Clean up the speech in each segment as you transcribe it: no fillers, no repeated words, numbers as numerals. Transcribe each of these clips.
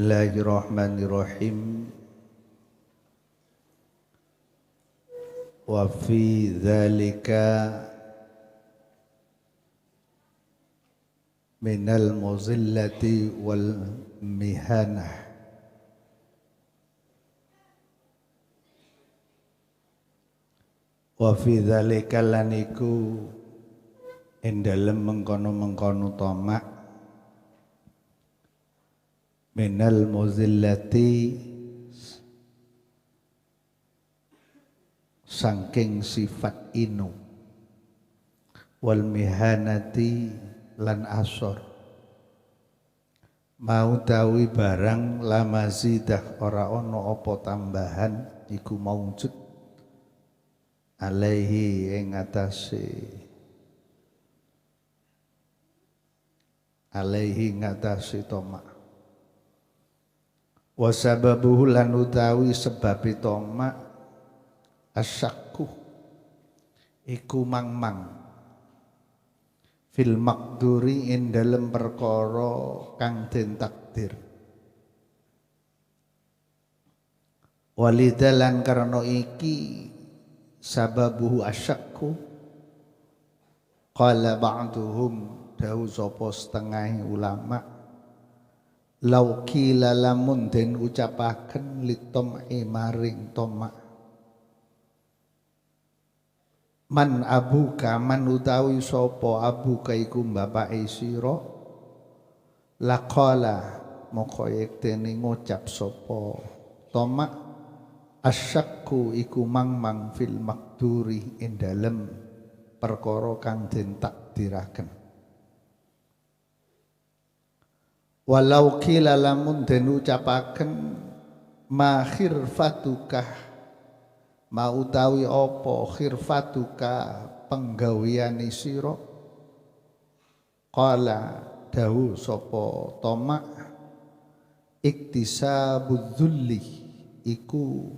Bismillahirrahmanirrahim. Wa fi dzalika minal muzillati wal mihanah. Wa fi dzalika laniku ing dalem mengkono-mengkono tamak minal muzillati saking sifat inu wal mihanati lan asor mau tawi barang lamazidah ora ono apa tambahan iku maujud alaihi ing atase tomak wa sababuhu lan utawi sebabe tomak asyakku iku mang-mang fil maqduri ing dalem perkara kang den takdir walidalan karena iki sababuhu asyakku qala ba'duhum dawu sapa setengah ulama lauki lalamun den ucapaken litom maring tomak man abuka man utawi sapa abuka iku bapake sira laqala moko yektene ngucap sapa tomak asyakku iku mang-mang fil maqduri ing dalem perkara kang den takdiraken walau qila lamun den ucapaken ma khirfatukah ma utawi apa khirfatuka penggaweane sira qala dawu sapa tomak iktisabudz dzulli iku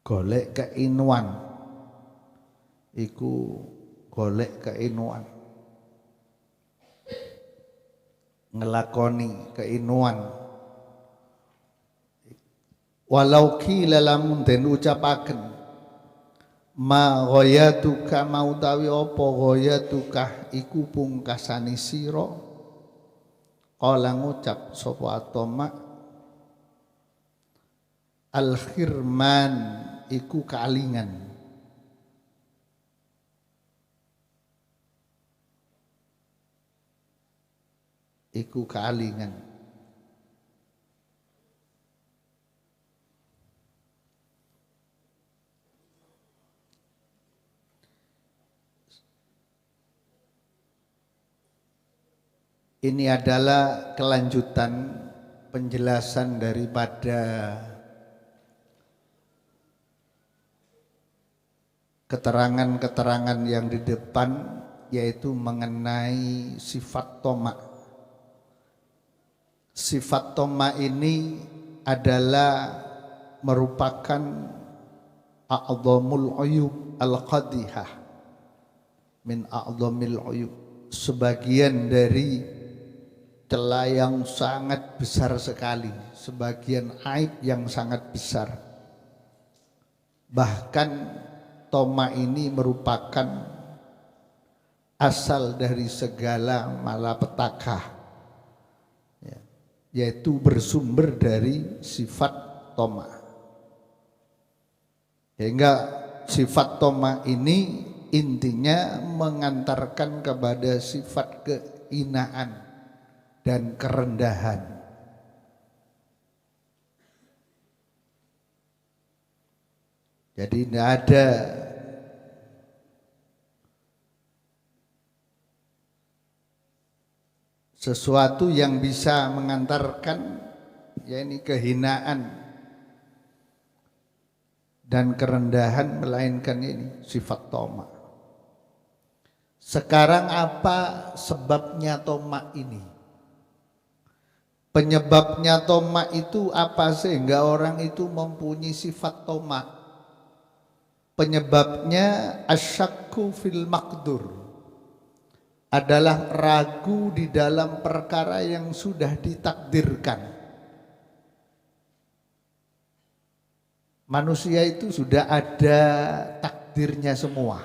golek keinuan ngelakoni keinuan walau qila lamun den ucapaken ma ghayatuka mau tawi apa ghayatuka iku pungkasane sira kala ngucap sapa atoma al khirman iku kalingan ini adalah kelanjutan penjelasan daripada keterangan-keterangan yang di depan yaitu mengenai sifat tomak. Sifat tomak ini adalah merupakan a'dhamul uyub al-qadihah min a'dhamil uyub, sebagian dari celah yang sangat besar sekali, sebagian aib yang sangat besar. Bahkan tomak ini merupakan asal dari segala malapetaka, yaitu bersumber dari sifat tomak. Sehingga sifat tomak ini intinya mengantarkan kepada sifat keinaan dan kerendahan. Jadi tidak ada sesuatu yang bisa mengantarkan yakni kehinaan dan kerendahan melainkan ini sifat tomak. Sekarang apa sebabnya tomak ini? Penyebabnya tomak itu apa sehingga orang itu mempunyai sifat tomak? Penyebabnya asyakku fil maqdur, adalah ragu di dalam perkara yang sudah ditakdirkan. Manusia itu sudah ada takdirnya semua.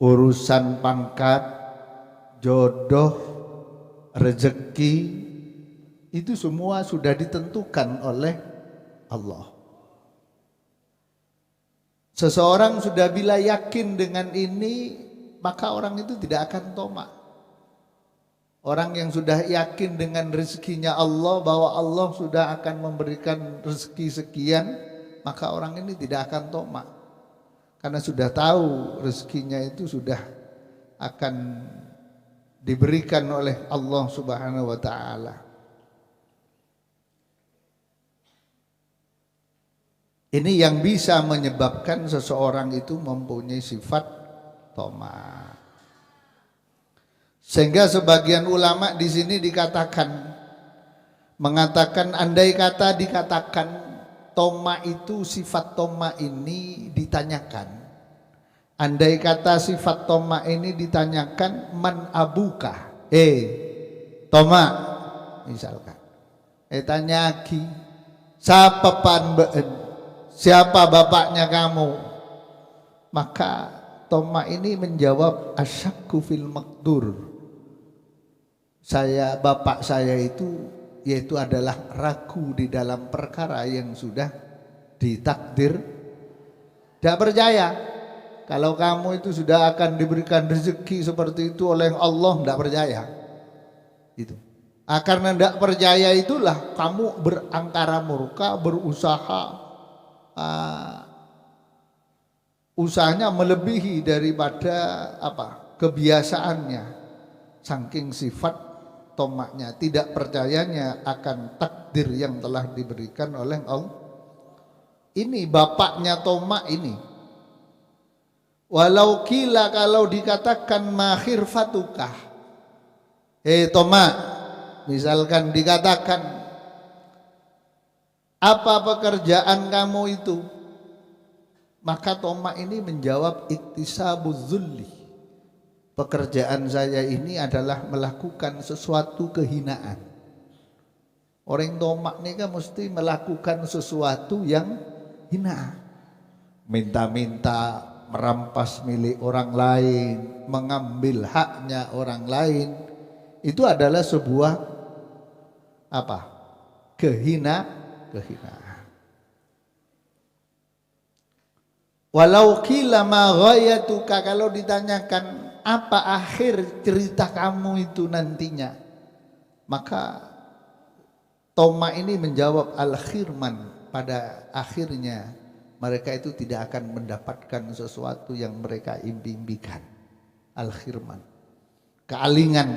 Urusan pangkat, jodoh, rezeki, itu semua sudah ditentukan oleh Allah. Seseorang sudah bila yakin dengan ini, maka orang itu tidak akan tomak. Orang yang sudah yakin dengan rezekinya Allah, bahwa Allah sudah akan memberikan rezeki sekian, maka orang ini tidak akan tomak. Karena sudah tahu rezekinya itu sudah akan diberikan oleh Allah Subhanahu wa ta'ala. Ini yang bisa menyebabkan seseorang itu mempunyai sifat tamak. Sehingga sebagian ulama di sini mengatakan andai kata dikatakan tamak itu, sifat tamak ini ditanyakan. Andai kata sifat tamak ini ditanyakan, man abuka? Tamak misalkan. Tanya lagi, siapa panbeen? Siapa bapaknya kamu? Maka tamak ini menjawab, asyakku fil maqdur. Bapak saya itu yaitu adalah ragu di dalam perkara yang sudah ditakdir. Tidak percaya kalau kamu itu sudah akan diberikan rezeki seperti itu oleh Allah, tidak percaya. Itu. Karena tidak percaya itulah kamu berangkara murka, berusaha, usahanya melebihi daripada kebiasaannya, saking sifat tomaknya, tidak percayanya akan takdir yang telah diberikan oleh Allah. Ini bapaknya tomak ini. Walau kila, kalau dikatakan mahir fatukah, tomak, misalkan dikatakan, apa pekerjaan kamu itu? Maka tomak ini menjawab, iktisabuz zulli. Pekerjaan saya ini adalah melakukan sesuatu kehinaan. Orang tomak ini kan mesti melakukan sesuatu yang hina. Minta-minta, merampas milik orang lain, mengambil haknya orang lain. Itu adalah sebuah kehinaan. Walau qila ma ghayatuka, kalau ditanyakan apa akhir cerita kamu itu nantinya, maka tomak ini menjawab al-khirman, pada akhirnya mereka itu tidak akan mendapatkan sesuatu yang mereka impikan. Al-khirman, kealingan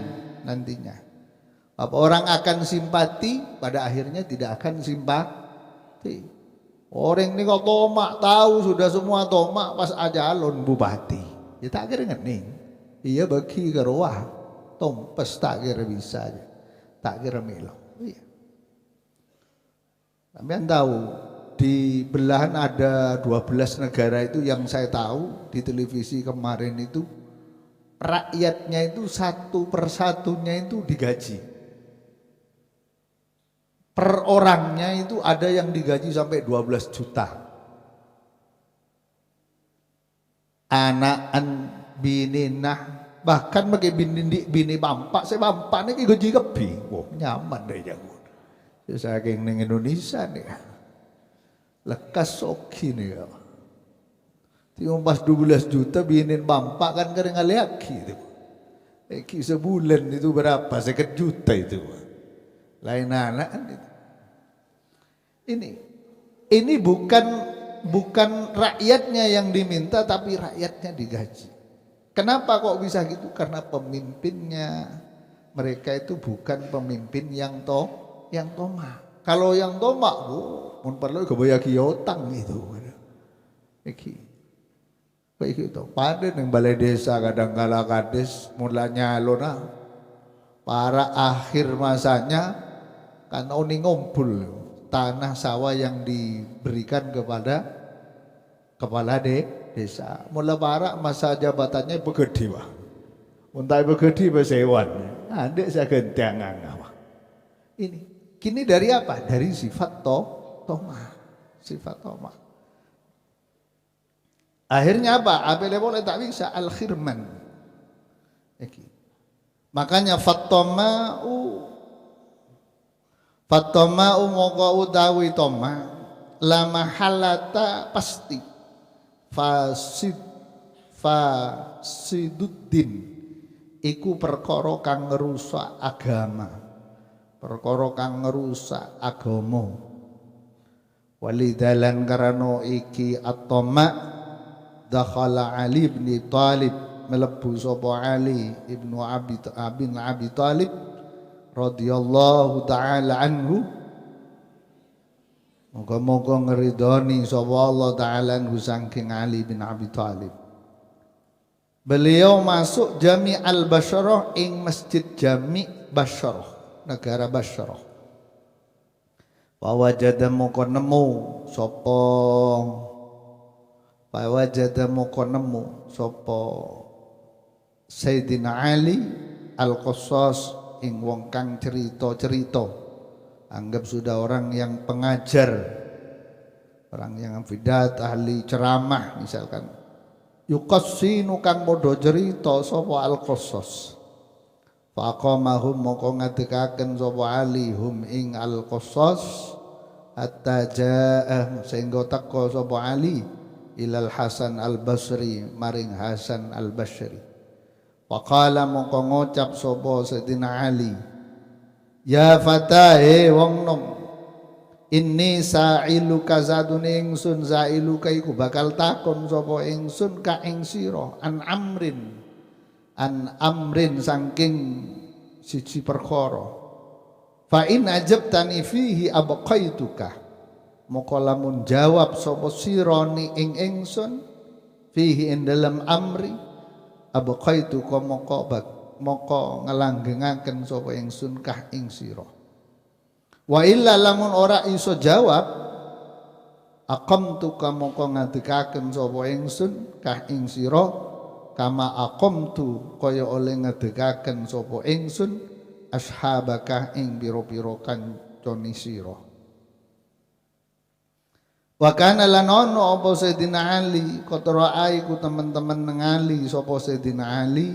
nantinya. Orang akan simpati, pada akhirnya tidak akan simpati. Orang ini kok tomak, tahu sudah semua tomak, pas aja alon bupati. Ya tak kira ngening. Iya bagi kerwah, tompes tak kira bisa aja. Tak kira melo. Iya. Kalian tahu di belahan ada 12 negara itu yang saya tahu di televisi kemarin itu, rakyatnya itu satu persatunya itu digaji. Per orangnya itu ada yang digaji sampai 12 juta. Anakan bininah, bahkan pakai bini bampak, saya bampak ini gaji kebi. Wah, nyaman deh jago. Saya kayak neng Indonesia nih. Lekas oki nih ya. Tiung pas 12 juta binin bampak kan kering lagi itu. Sebulan itu berapa? 1 juta itu. Lain anak kan itu. Ini bukan rakyatnya yang diminta, tapi rakyatnya digaji. Kenapa kok bisa gitu? Karena pemimpinnya mereka itu bukan pemimpin yang tomak. Kalau yang tomak, mun perlu kebaya kiotang itu. Baik itu. Pada yang balai desa kadang kala kades mulanya lona para akhir masanya kan oni ngumpul tanah sawah yang diberikan kepada kepala desa. Mula para masa jabatannya begede wah. Untai begedi besewan. Adik saya gendangan awak. Ini. Kini dari apa? Dari sifat toma. Sifat toma. Akhirnya apa? Apele boleh tak bisa al-khirman. Makanya Fattoma'u moko utawi toma la mahalata pasti fasiduddin iku perkara kang ngrusak agama, perkara kang ngrusak agama. Walidalan karano iki at-tama dakhala Ali bin Thalib, melebu sapa Ali ibnu Abi Thalib radhiyallahu taala anhu. Moga-moga ngeridoni sapa Allah taala anhu saking Ali bin Abi Thalib. Beliau masuk Jami al-Basyrah ing Masjid Jami Basyrah, negara Basyrah. Wa wajada moko nemu sapa Sayyidina Ali al-Qassas ing wong kang cerita-cerita, anggap sudah orang yang pengajar, orang yang fidat, ahli ceramah misalkan. Yuqassinu kang padha cerita sapa al-Qassas. Faqamahum moko ngadekaken sapa Ali hum ing al-Qassas hatta jaa sehingga teka sapa Ali ilal Hasan al-Basri maring Hasan al-Basri. Waqala moko ngucap sapa Sayyidina Ali, ya fata wong nom, inni sa'iluka zadune ingsun, sa'iluka iku bakal takon sapa ingsun ka ing sira an amrin saking siji perkara. Fa in ajabtani fihi abqaituka, moko lamun jawab sapa sira ni ing ingsun fihi ing dalam amri abqaituka moko ngelanggengaken sapa ingsun kah ing sira. Wa illa lamun ora iso jawab aqamtuka moko ngadekaken sapa ingsun kah ing sira kama aqamtu kaya oleh ngedekaken sapa ingsun ashabaka ing pira-pira kancane sira. Wa kana lan ono apa Sayyidina Ali kotora aiku teman-teman ngali sapa Sayyidina Ali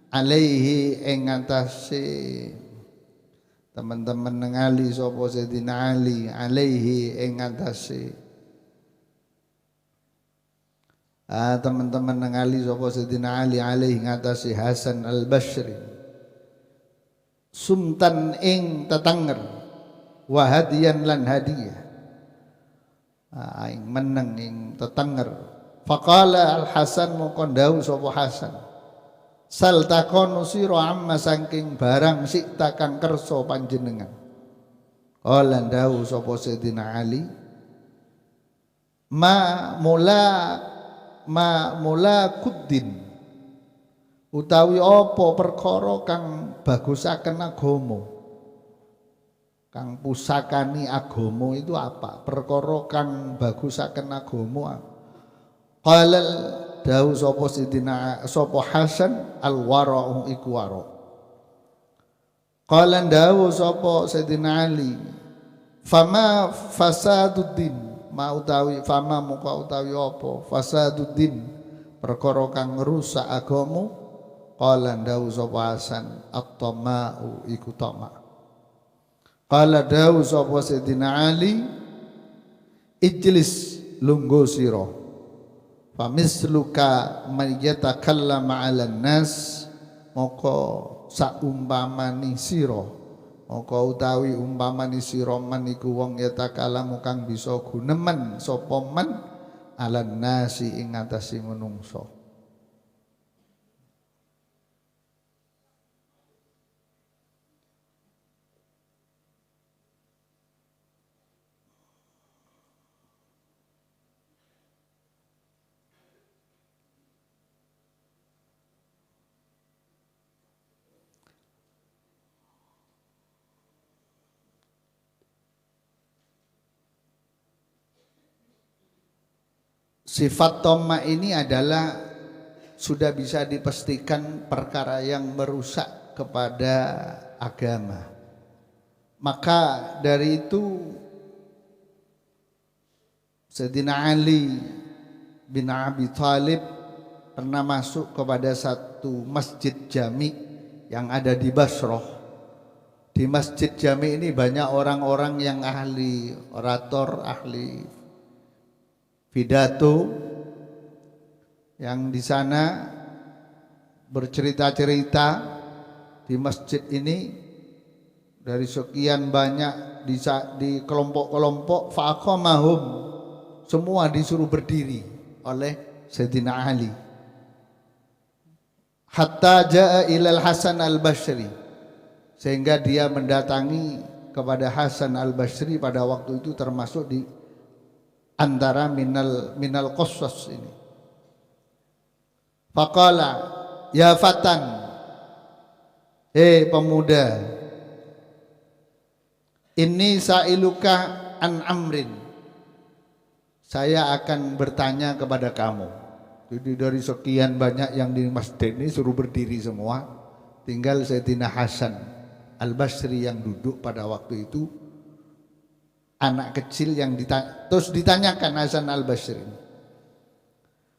alaihi ing atase teman-teman ngali sapa Sayyidina Ali alaihi ing atase teman-teman ngali sapa Sayyidina Ali alaihi ngatasi Hasan al-Basri sumtan ing tetenger wa hadiyan lan hadiah ing meneng ing tetenger. Faqala al-Hasan moko ndawuh sapa Hasan, sal takonu sira amma saking barang sikta kang kersa panjenengan. Qala ndawuh sapa Sayyidina Ali, ma mula kuddin utawi apa perkara kang bagusaken agama, kang pusakani agama itu apa? Perkara kang bagusaken agama. Qala dawuh sapa Sidina sapa Hasan al-wara'u iku wara'. Qala dawuh sapa Sayyidina Ali, fama fasaduddin ma utawi fama muka utawi apa fasaduddin perkara kang ngrusak agama. Qala dawuh sapa Hasan at-tama'u iku tama'. Qala dawuh sapa Sayyidina Ali, ijlis lungguh sira, famisluka mayyatakallama 'alan nas, moko saumpamani sira, moko utawi umpamani sira man iku wong yatakalamu kang bisa gunemen sapa man 'alan nasi ing atase menungso. Sifat toma ini adalah sudah bisa dipastikan perkara yang merusak kepada agama. Maka dari itu Sayyidina Ali bin Abi Thalib pernah masuk kepada satu masjid jami yang ada di Basrah. Di masjid jami ini banyak orang-orang yang ahli orator, ahli pidato, yang di sana bercerita-cerita di masjid ini dari sekian banyak di kelompok-kelompok, faqamahum, semua disuruh berdiri oleh Sayyidina Ali. Hatta jaa ilal Hasan al-Basri, sehingga dia mendatangi kepada Hasan al-Basri pada waktu itu termasuk di antara minal qassas ini. Faqala ya fatan, pemuda, inni sa'iluka an amrin, saya akan bertanya kepada kamu. Jadi dari sekian banyak yang di masjid ini suruh berdiri semua, tinggal Sayyidina Hasan al-Basri yang duduk pada waktu itu, anak kecil yang terus ditanyakan Hasan al-Basri,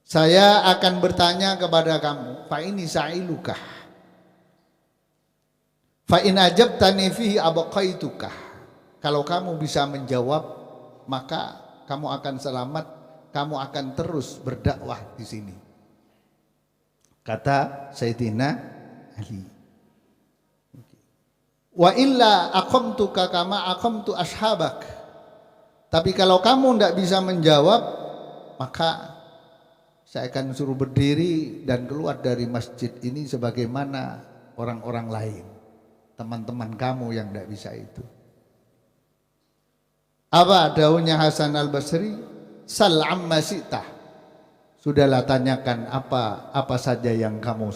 saya akan bertanya kepada kamu, fa ini sa'iluka, fa in ajabtani fihi abqaitukah, kalau kamu bisa menjawab maka kamu akan selamat, kamu akan terus berdakwah di sini, kata Sayyidina Ali. Wa illa aqamtuka kama aqamtu ashabak, tapi kalau kamu tidak bisa menjawab maka saya akan suruh berdiri dan keluar dari masjid ini sebagaimana orang-orang lain, teman-teman kamu yang tidak bisa itu. Apa daunnya Hasan al-Basri? Sal amma syi'ta, sudahlah tanyakan apa saja yang kamu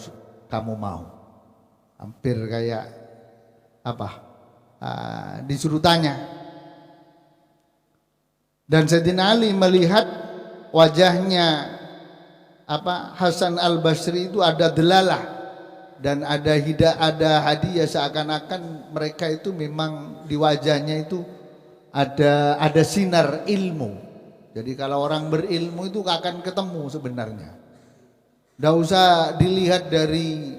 mau. Hampir kayak disuruh tanya. Dan Sayyidina Ali melihat wajahnya Hasan al-Basri itu ada delalah dan ada hadiah, seakan-akan mereka itu memang di wajahnya itu ada sinar ilmu. Jadi kalau orang berilmu itu akan ketemu sebenarnya. Tidak usah dilihat dari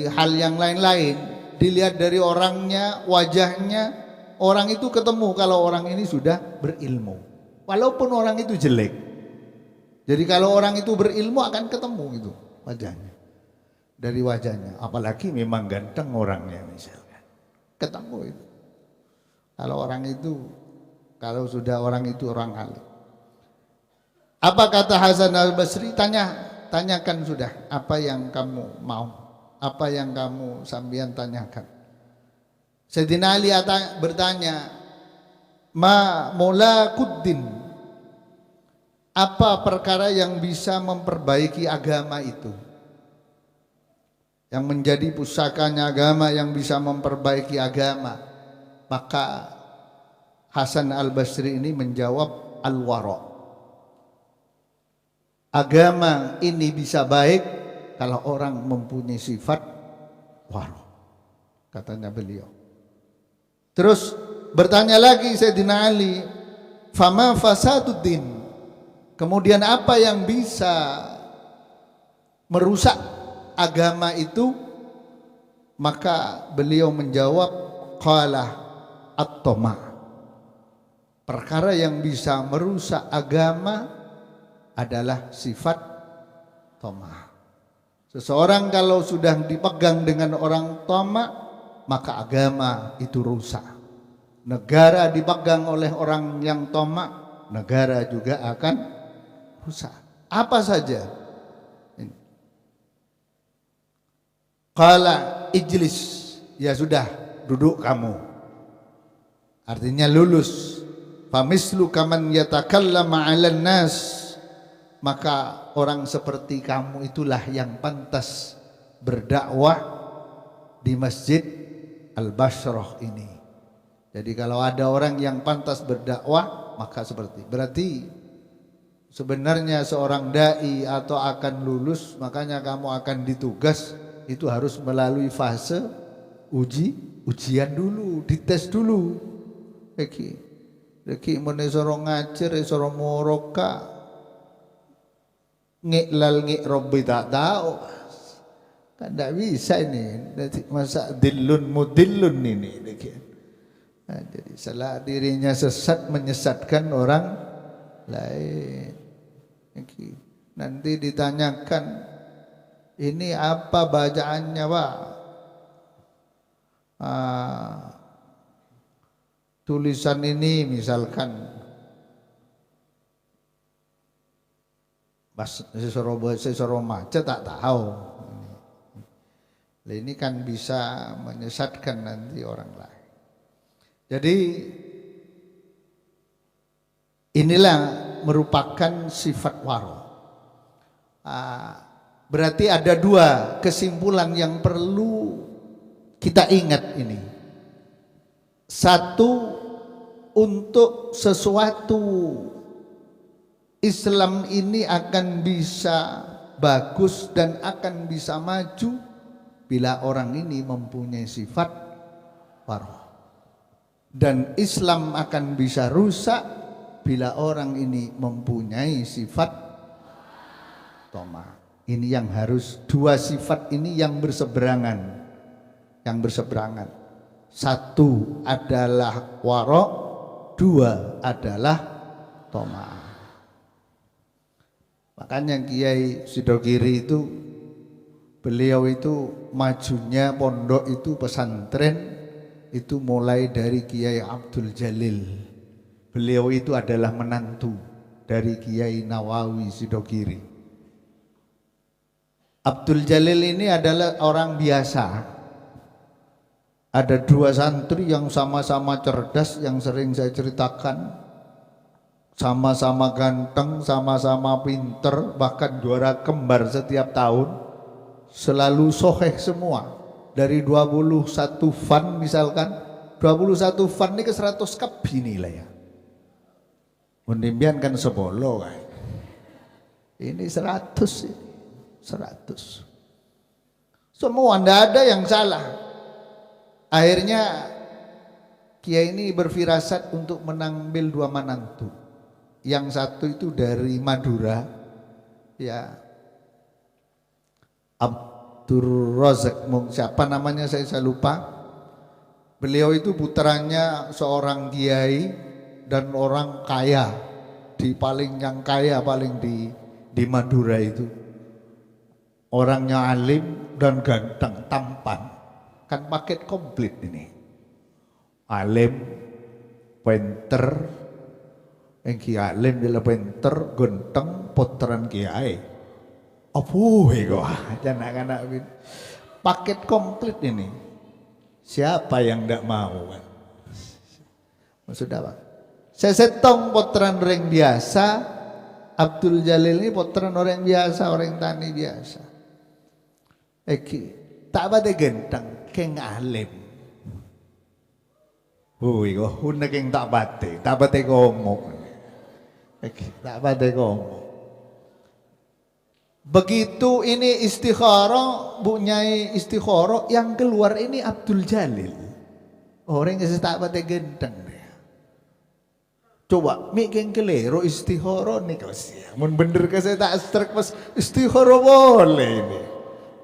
hal yang lain-lain, dilihat dari orangnya, wajahnya, orang itu ketemu kalau orang ini sudah berilmu. Walaupun orang itu jelek. Jadi kalau orang itu berilmu akan ketemu itu wajahnya. Dari wajahnya, apalagi memang ganteng orangnya misalkan. Ketemu itu. Kalau sudah orang itu orang alim. Apa kata Hasan al-Basri? Tanyakan sudah apa yang kamu mau, apa yang kamu sambian tanyakan. Sayyidina Ali bertanya, ma mulakuddin, apa perkara yang bisa memperbaiki agama itu, yang menjadi pusakanya agama, yang bisa memperbaiki agama. Maka Hasan al-Basri ini menjawab al-wara. Agama ini bisa baik kalau orang mempunyai sifat wara, katanya beliau. Terus bertanya lagi Sayyidina Ali, fama fasaduddin, kemudian apa yang bisa merusak agama itu? Maka beliau menjawab, qala at-tama, perkara yang bisa merusak agama adalah sifat tama. Seseorang kalau sudah dipegang dengan orang tama, maka agama itu rusak. Negara dipegang oleh orang yang tama, negara juga akan rusak. Apa saja? Qala ijlis, ya sudah, duduk kamu. Artinya lulus. Famislu kaman yatakallama 'alan nas, maka orang seperti kamu itulah yang pantas berdakwah di Masjid Al-Basrah ini. Jadi kalau ada orang yang pantas berdakwah, maka berarti sebenarnya seorang dai atau akan lulus, makanya kamu akan ditugas, itu harus melalui fase ujian dulu, dites dulu. Iki mene soro ngajar, soro moroka, ngiklal ngikrobi tak tahu. Kan tidak bisa ini. Masa dilun mudillun ini. Nah, jadi salah dirinya sesat menyesatkan orang lain. Nanti ditanyakan, ini apa bacaannya Pak? Tulisan ini misalkan sesoro maca tak tahu. Ini kan bisa menyesatkan nanti orang lain. Jadi inilah merupakan sifat waro. Berarti ada dua kesimpulan yang perlu kita ingat ini. Satu, untuk sesuatu Islam ini akan bisa bagus dan akan bisa maju bila orang ini mempunyai sifat waro. Dan Islam akan bisa rusak bila orang ini mempunyai sifat toma. Ini yang harus, dua sifat ini yang berseberangan. Yang berseberangan. Satu adalah waro, dua adalah toma. Makanya Kiai Sidogiri itu, beliau itu majunya pondok itu pesantren itu mulai dari Kiai Abdul Jalil. Beliau itu adalah menantu dari Kiai Nawawi Sidogiri. Abdul Jalil ini adalah orang biasa. Ada dua santri yang sama-sama cerdas, yang sering saya ceritakan, sama-sama ganteng, sama-sama pinter, bahkan juara kembar setiap tahun, selalu soheh semua. Dari 21 fan misalkan, 21 fan ini ke 100 cup inilah ya. Mendimbian kan 10 kan. Ini 100 ini. 100. Semua tidak ada yang salah. Akhirnya Kiai ini berfirasat untuk menambil dua menantu. Yang satu itu dari Madura, ya, Abdur Razak, siapa namanya saya lupa. Beliau itu putranya seorang kiai dan orang kaya, yang kaya paling di Madura itu. Orangnya alim dan ganteng, tampan. Kan paket komplit ini. Alim, pinter, yang kiai alim bila pinter, ganteng, putran kiai. Apa itu? Anak-anak paket komplit ini. Siapa yang tidak mau kan? Sudah Pak. Saya setong putran orang biasa. Abdul Jalil ini putran orang biasa, orang tani biasa. Tak pada ganteng, keng alim. Iku hunde keng tak bate ngomong. Tak bate ngomong. Begitu ini istikharah, Bu Nyai istikharah, yang keluar ini Abdul Jalil. Orang yang tak bate ganteng. Coba mikir kelero istikharah nih kau sih. Mun bener ke saya tak strek pas istikharah boleh ini.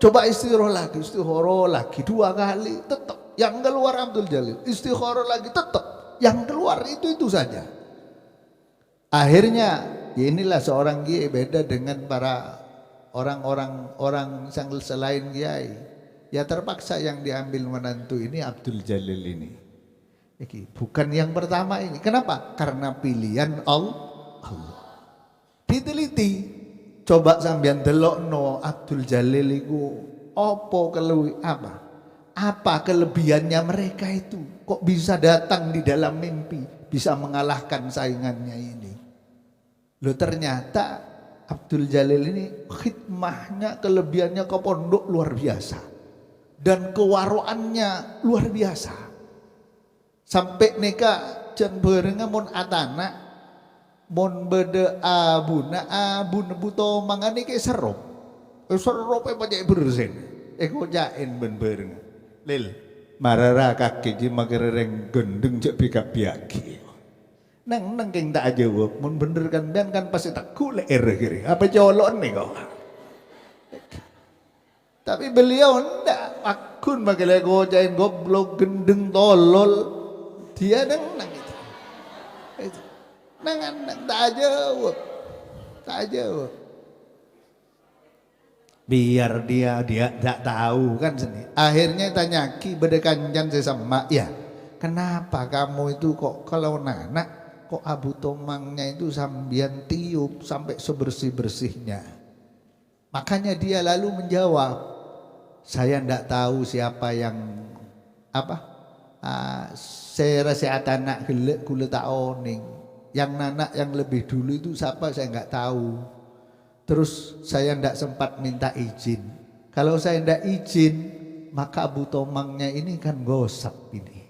Coba istikharah lagi 2 kali tetap yang keluar Abdul Jalil. Istikharah lagi tetap yang keluar itu saja. Akhirnya ya inilah seorang kiai beda dengan para orang selain kiai. Ya terpaksa yang diambil menantu ini Abdul Jalil ini. Bukan yang pertama ini. Kenapa? Karena pilihan Allah. Diteliti. Coba sampean delokno Abdul Jalil iku apa kelebihannya mereka itu? Kok bisa datang di dalam mimpi, bisa mengalahkan saingannya ini? Loh ternyata Abdul Jalil ini khidmahnya, kelebihannya ke pondok luar biasa. Dan kewaroannya luar biasa. Sampai neka jan berenga mun atana Mon bede abun buto mangane ke serup. Serup e pajak bersen. Eko jain ben bareng. Lil marara kaki di magereng gendeng cek bika biaki. Nang keng tak jawab. Mon bener kan ben kan pasti tak kulek kiri. Apa colon nih kau? Tapi beliau ndak akun magelah gojain goblok gendeng tolol. Dia nang itu. Nang tak jawab. Biar dia tak tahu kan sini. Akhirnya tanya ki bedekanjan sesama ya. Kenapa kamu itu kok kalau nanak kok abu tomangnya itu sambian tiup sampai sebersih-bersihnya. Makanya dia lalu menjawab, saya ndak tahu siapa yang saya rasa anak gelek kule tak oning. Yang nanak yang lebih dulu itu siapa saya nggak tahu. Terus saya ndak sempat minta izin. Kalau saya ndak izin, maka abu tomangnya ini kan gosap ini.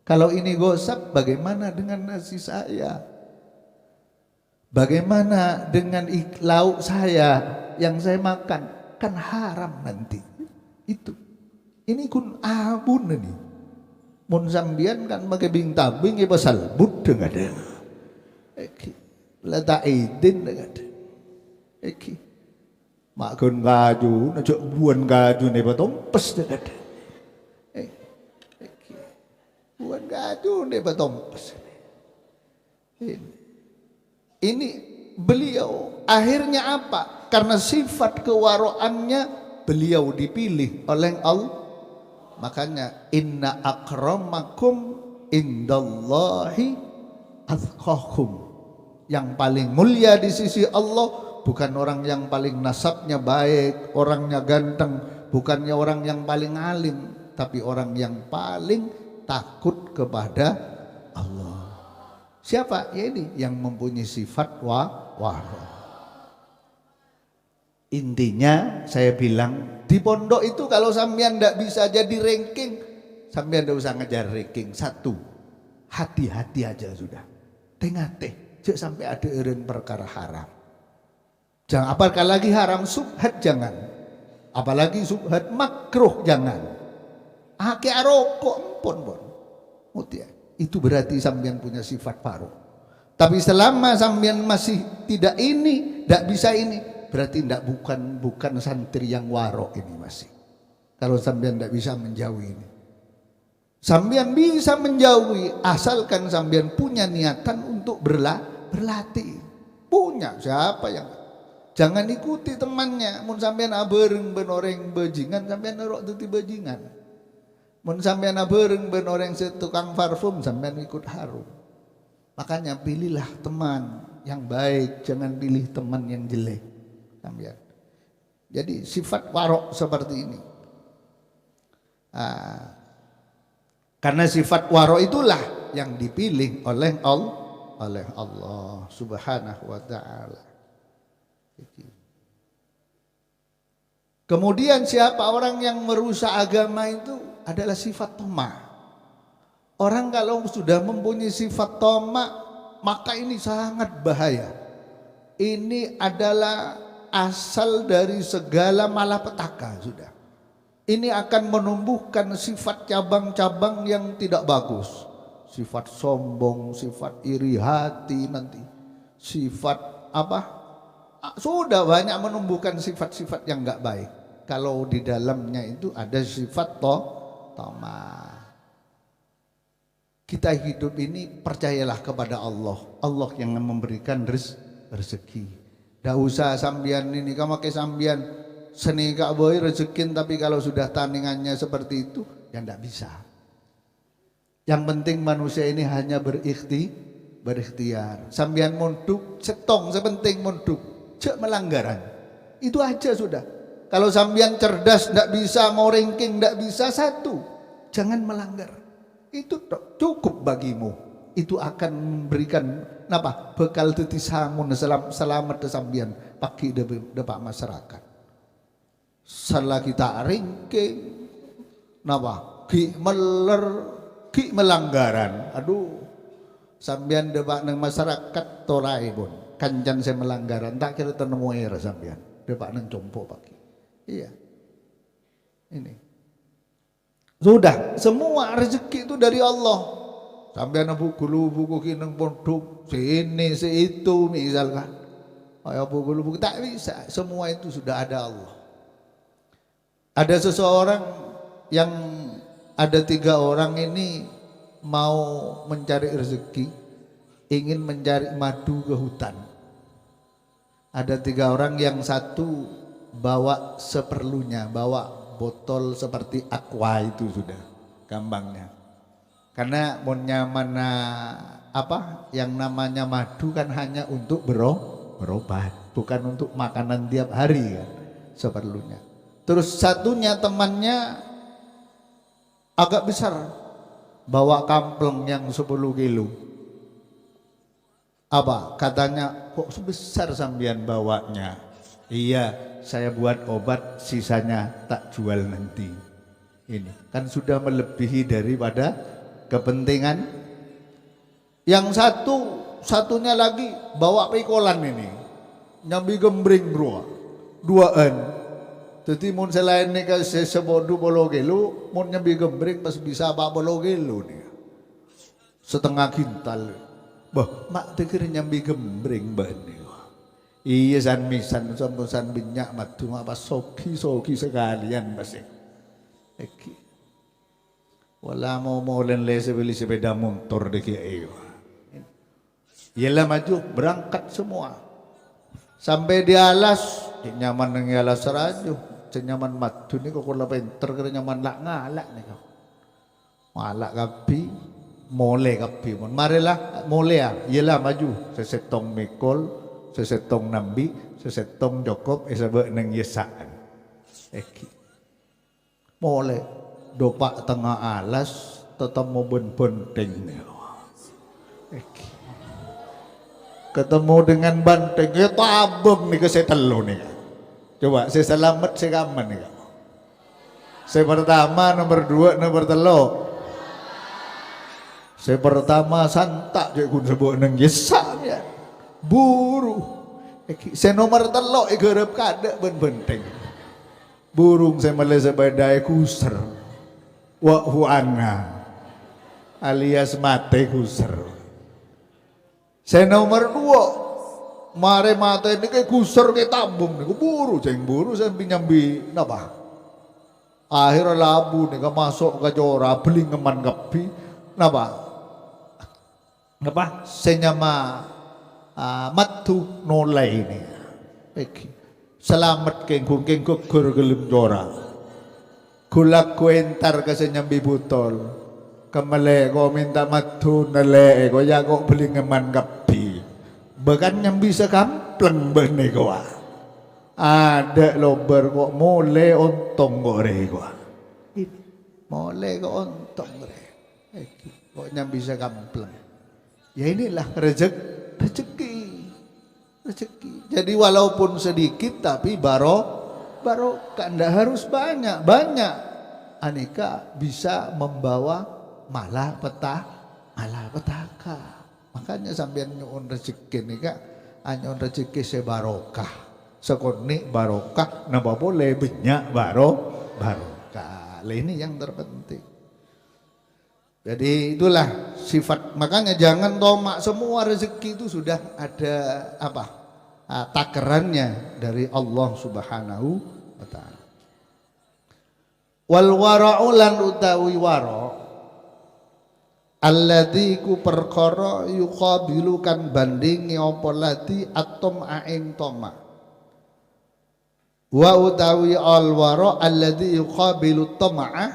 Kalau ini gosap, bagaimana dengan nasi saya? Bagaimana dengan lauk saya yang saya makan? Kan haram nanti. Itu. Ini kun abun ini. Mun sambian kan pakai bing-tabing ya pasal buddha enggak ada. Letak idin enggak ada. Makun kaju, najak buan kaju nih petompes enggak ada. Buan kaju nih petompes. Ini beliau akhirnya apa? Karena sifat kewaroannya beliau dipilih oleh Allah. Makanya inna akramakum indallahi atqakum. Yang paling mulia di sisi Allah bukan orang yang paling nasabnya baik, orangnya ganteng, bukannya orang yang paling alim, tapi orang yang paling takut kepada Allah. Siapa? Ya ini yang mempunyai sifat waro. Intinya saya bilang di pondok itu kalau sampean ndak bisa jadi ranking, sampean ndak usah ngejar ranking. Satu, hati-hati aja sudah. Tengah-tengah, jangan sampai ada eren perkara haram. Jangan apalagi haram subhat jangan. Apalagi subhat makruh jangan. Ake rokok pun. Itu berarti sampean punya sifat paruh. Tapi selama sampean masih tidak ini, tidak bisa ini, berarti bukan santri yang warok ini masih. Kalau sampean tidak bisa menjauhi ini. Sampean bisa menjauhi asalkan sampean punya niatan untuk berlatih. Punya siapa yang jangan ikuti temannya. Mun sampean abereng ben orang bajingan, sampean nerok tuti bajingan. Mun sampean abereng ben orang setukang parfum, sampean ikut harum. Makanya pilihlah teman yang baik, jangan pilih teman yang jelek. Sampean. Jadi sifat warok seperti ini. Karena sifat warok itulah yang dipilih oleh Allah Subhanahu wa taala. Kemudian siapa orang yang merusak agama itu adalah sifat tamak. Orang kalau sudah mempunyai sifat tamak, maka ini sangat bahaya. Ini adalah asal dari segala malapetaka sudah. Ini akan menumbuhkan sifat cabang-cabang yang tidak bagus. Sifat sombong, sifat iri hati nanti. Sifat apa? Sudah banyak menumbuhkan sifat-sifat yang enggak baik. Kalau di dalamnya itu ada sifat tamak. Kita hidup ini percayalah kepada Allah. Allah yang memberikan rezeki. Tidak usah sambian ini, kamu ke sambian seni gak boleh rezeki, tapi kalau sudah tandingannya seperti itu, ya tidak bisa. Yang penting manusia ini hanya berikhtiar. Sambian monduk, setong sepenting monduk, cek melanggaran. Itu aja sudah. Kalau sambian cerdas, tidak bisa, mau ranking, tidak bisa, satu, jangan melanggar. Itu cukup bagimu. Itu akan memberikan bekal teti sangun selamat sambian pagi depak masyarakat. Salah kita ringking ki melanggaran. Aduh, Sambian depak nang masyarakat torai pun kancan saya melanggaran tak kira tenemu era sambian depak nang compo pagi. Iya. Ini. Sudah, semua rezeki itu dari Allah. Sambian buku kinang pondok sini itu misalkan. Ayo buku tak bisa, semua itu sudah ada Allah. Ada seseorang yang ada 3 orang ini mau mencari rezeki, ingin mencari madu ke hutan. Ada 3 orang, yang satu bawa seperlunya, bawa botol seperti aqua itu sudah gampangnya. Karena mau mana apa yang namanya madu kan hanya untuk berobat, bukan untuk makanan tiap hari kan, seperlunya. Terus satunya temannya agak besar, bawa kampleng yang 10 kilo. Apa? Katanya, kok sebesar sambian bawanya? Iya, saya buat obat, sisanya tak jual nanti. Ini kan sudah melebihi daripada kepentingan. Yang satunya lagi bawa pikolan ini, nyambi gembring bro, 2an. Jadi mun selain ni kasi sebodu bolo kilo, mun nyambi gembring pas bisa 40 kilo nih, setengah kintal. Bah, mak pikir nyambi gembring bani. Iya san misan sampusan minyak madu apa soki sekalian pasti. Eki. Wala mau len lese beli sepeda motor deki ayo. Yalah maju berangkat semua. Sampai di alas, nyaman nang alas rajo. Senyaman madu ni kok kula pinter kira nyaman lak ngalak ni kau. Ngalak kapi, mole kapi mon. Marilah mole ya. Iyalah maju. Sesetong mikol, sesetong nambi, sesetong jokop, esabek nang yesaan. Eki. Mole dopak tengah alas, tetemu benteng ni. Eki. Ketemu dengan banteng, ya tabung ni ke saya telu ni. Coba saya selamat saya aman nih. Saya pertama, nomor 2, nomor 3. Saya pertama santak je kun sebut nang yesa ya. Buru. Saya nomor 3 igarep kada benteng. Burung saya malah sebadai kuser. Wa huana alias mate kuser. Saya nomor 2 mare mata ini kayak kusur kayak tambung nih, buru saya nyambi napa? Akhirnya labu nih, masuk ke jora beli ngeman kapi, napa? Napa? Senyama matu nolai ini. Selamat kengkung gugur gelem jora. Kulak kuentar ke senyambi butol. Kemale ko minta matu nale ko ya kok beli ngeman kapi. Bahkan yang bisa kampleng bene gua. Ada lober kok mole ontong gore gua. Mole kok ontong gore. Kok yang bisa kampleng. Ya inilah rezeki. Jadi walaupun sedikit tapi barokah, ndak harus banyak. Aneka bisa membawa malapetaka. Makanya sampean nyuwun rezeki nika anyun rezeki sebarokah. Sekoni barokah napa boleh banyak barokah. Ini yang terpenting. Jadi itulah sifat, makanya jangan tomak, semua rezeki itu sudah ada apa? Takarannya dari Allah Subhanahu wa taala. Wal wara'u lan utawi wara' alladzi ku perkara yuqabilu kan bandingi apa lati atom aing toma wa utawi al wara alladzi yuqabilu tama'ah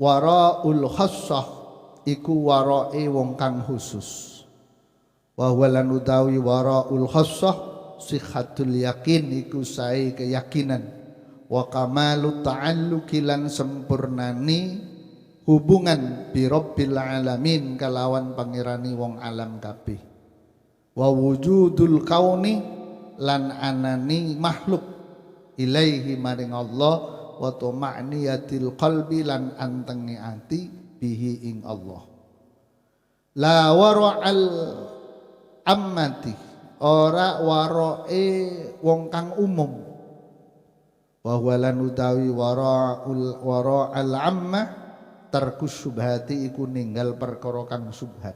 waraul khassah iku warae wong kang khusus wa walan utawi waraul khassah sihhatul yakin iku sae keyakinan wa kamalut ta'alluqi lan sempurnani hubungan bi rabbil alamin kalawan pangirani wong alam kabeh wa wujudul kauni lan anani makhluk ilaihi maring Allah wa tuma'niyatil qalbi lan antengi ati bihi ing Allah La wara'al ammati, ora waroe wong kang umum. Wa huwa lan utawi wara'al ammah tarkus subhati iku ninggal perkara kang subhat.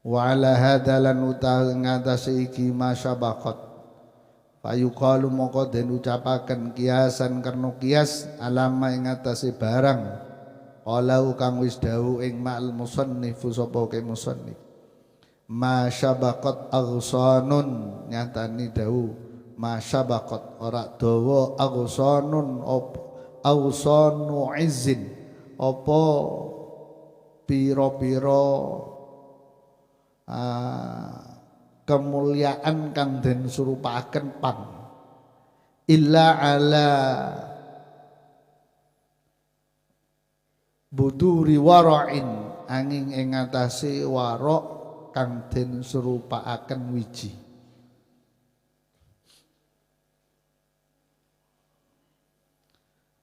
Wa ala hadza lan utawi ngatasi iki masyabaqat fayuqalu moko den ucapaken kiasan karena kias alama ing ngatasi barang walau kang wis dawuh ing ma'al musannif sapa ke musannif masyabaqat aghsanun nyatani dawuh masyabaqat ora dawa aghsanun awsanu izzin apa pira-pira kemuliaan kang den surupaken pang illa ala buduri wara'in angin ing atase warok kang den surupaken wiji.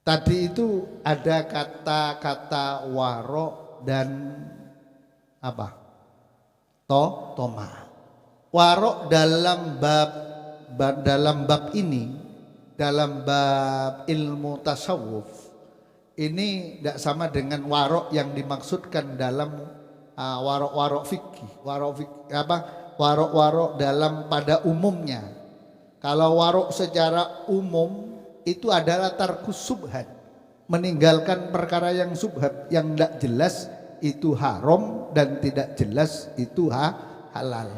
Tadi itu ada kata-kata warok dan apa? Toma. Warok dalam bab ini, dalam bab ilmu tasawuf ini tidak sama dengan warok yang dimaksudkan dalam warok-warok fikih. Warok dalam pada umumnya. Kalau warok secara umum itu adalah tarkus subhat, meninggalkan perkara yang subhat, yang tidak jelas itu haram dan tidak jelas itu halal.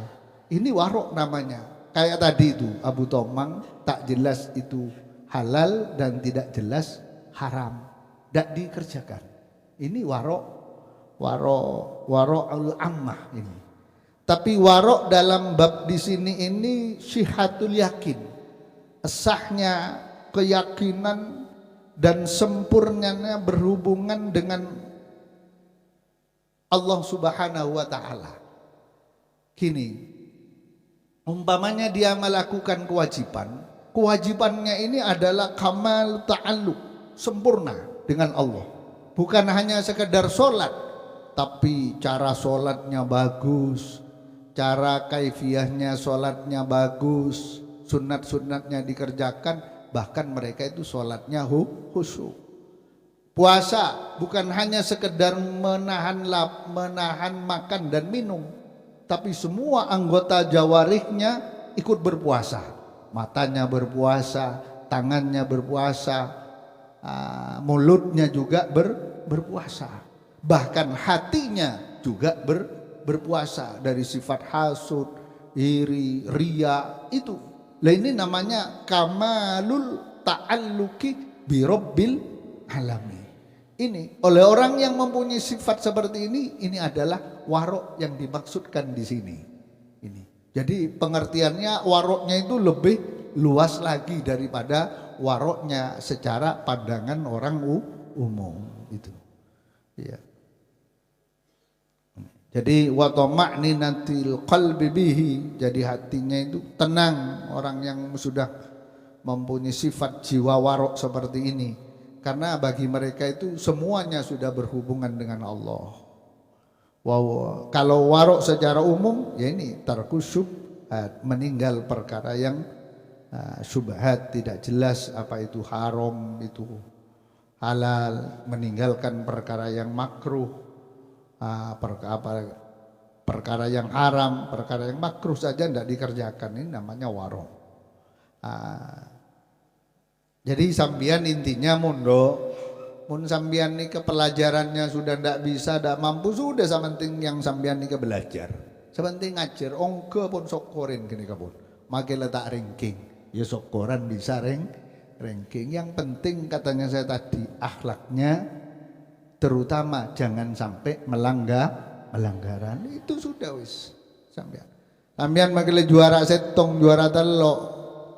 Ini warok namanya. Kayak tadi itu Abu Tomang tak jelas itu halal dan tidak jelas haram, tidak dikerjakan. Ini warokul ammah ini. Tapi warok dalam bab di sini ini syihatul yakin, sahnya keyakinan dan sempurnanya berhubungan dengan Allah Subhanahu wa taala. Gini, umpamanya dia melakukan kewajibannya ini adalah kamal ta'alluq, sempurna dengan Allah. Bukan hanya sekedar sholat, tapi cara sholatnya bagus, cara kaifiyahnya sholatnya bagus, sunat-sunatnya dikerjakan. Bahkan mereka itu sholatnya khusyuk. Puasa bukan hanya sekedar menahan makan dan minum, tapi semua anggota jawarihnya ikut berpuasa. Matanya berpuasa, tangannya berpuasa, mulutnya juga berpuasa. Bahkan hatinya juga berpuasa dari sifat hasud, iri, ria itu. Lah ini namanya kamalul ta'alluqi bi rabbil alamin. Ini oleh orang yang mempunyai sifat seperti ini adalah warok yang dimaksudkan di sini. Ini. Jadi pengertiannya waroknya itu lebih luas lagi daripada waroknya secara pandangan orang umum itu. Iya. Jadi wa tama'ninatil qalbi bihi, jadi hatinya itu tenang orang yang sudah mempunyai sifat jiwa warok seperti ini, karena bagi mereka itu semuanya sudah berhubungan dengan Allah. Wow, kalau warok secara umum ya ini tarkus syubhat, meninggal perkara yang syubhat, tidak jelas apa itu haram, itu halal, meninggalkan perkara yang makruh. Perkara yang haram, perkara yang makruh saja tidak dikerjakan, ini namanya warok. Jadi sambian intinya mun sambian ini kepelajarannya sudah tidak bisa, tidak mampu, sudah sementing yang sambian ini ke belajar, sementing ngajar, ongke pun sokorin gini kapun, makin letak ranking, ya sokoran bisa ranking. Yang penting katanya saya tadi akhlaknya, terutama jangan sampai melanggaran, itu sudah wis sampean makile juara setong juara telok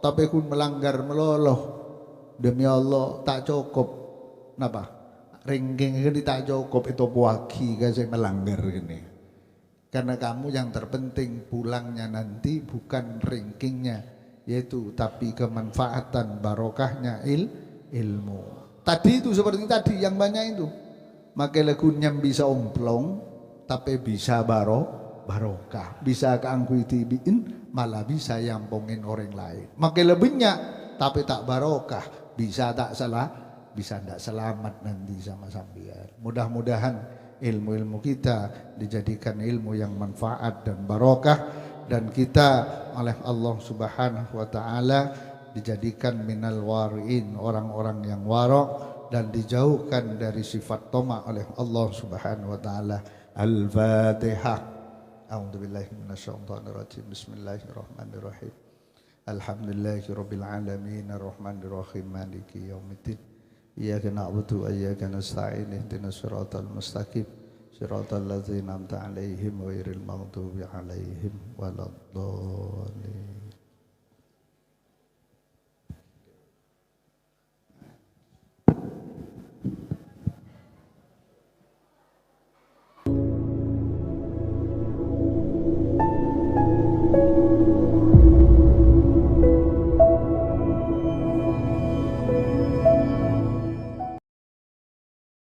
tapi kun melanggar meloloh, demi Allah tak cukup napa ranking ini tak cukup, itu puaki saya melanggar gini. Karena kamu yang terpenting pulangnya nanti bukan rankingnya, yaitu tapi kemanfaatan barokahnya ilmu. Tadi itu seperti tadi yang banyak itu. Maka lagu nyam bisa omplong, tapi bisa barokah, bisa keangkui tibiin, malah bisa yampungin orang lain. Makin lebihnya tapi tak barokah, bisa tak salah, bisa tidak selamat nanti sama sambian. Mudah-mudahan ilmu-ilmu kita dijadikan ilmu yang manfaat dan barokah, dan kita oleh Allah Subhanahu wa taala dijadikan minal wariin, orang-orang yang warok, dan dijauhkan dari sifat toma oleh Allah Subhanahu wa taala. Al-Fatihah. A'udzubillahi minasyaitonirrajim. Bismillahirrahmanirrahim. Alhamdulillahirabbil alamin arrahmanirrahim maliki yaumiddin. Iyyaka na'budu wa iyyaka nasta'in ihdinas siratal mustaqim siratal ladzina an'amta 'alaihim ghairil maghdubi 'alaihim waladdallin.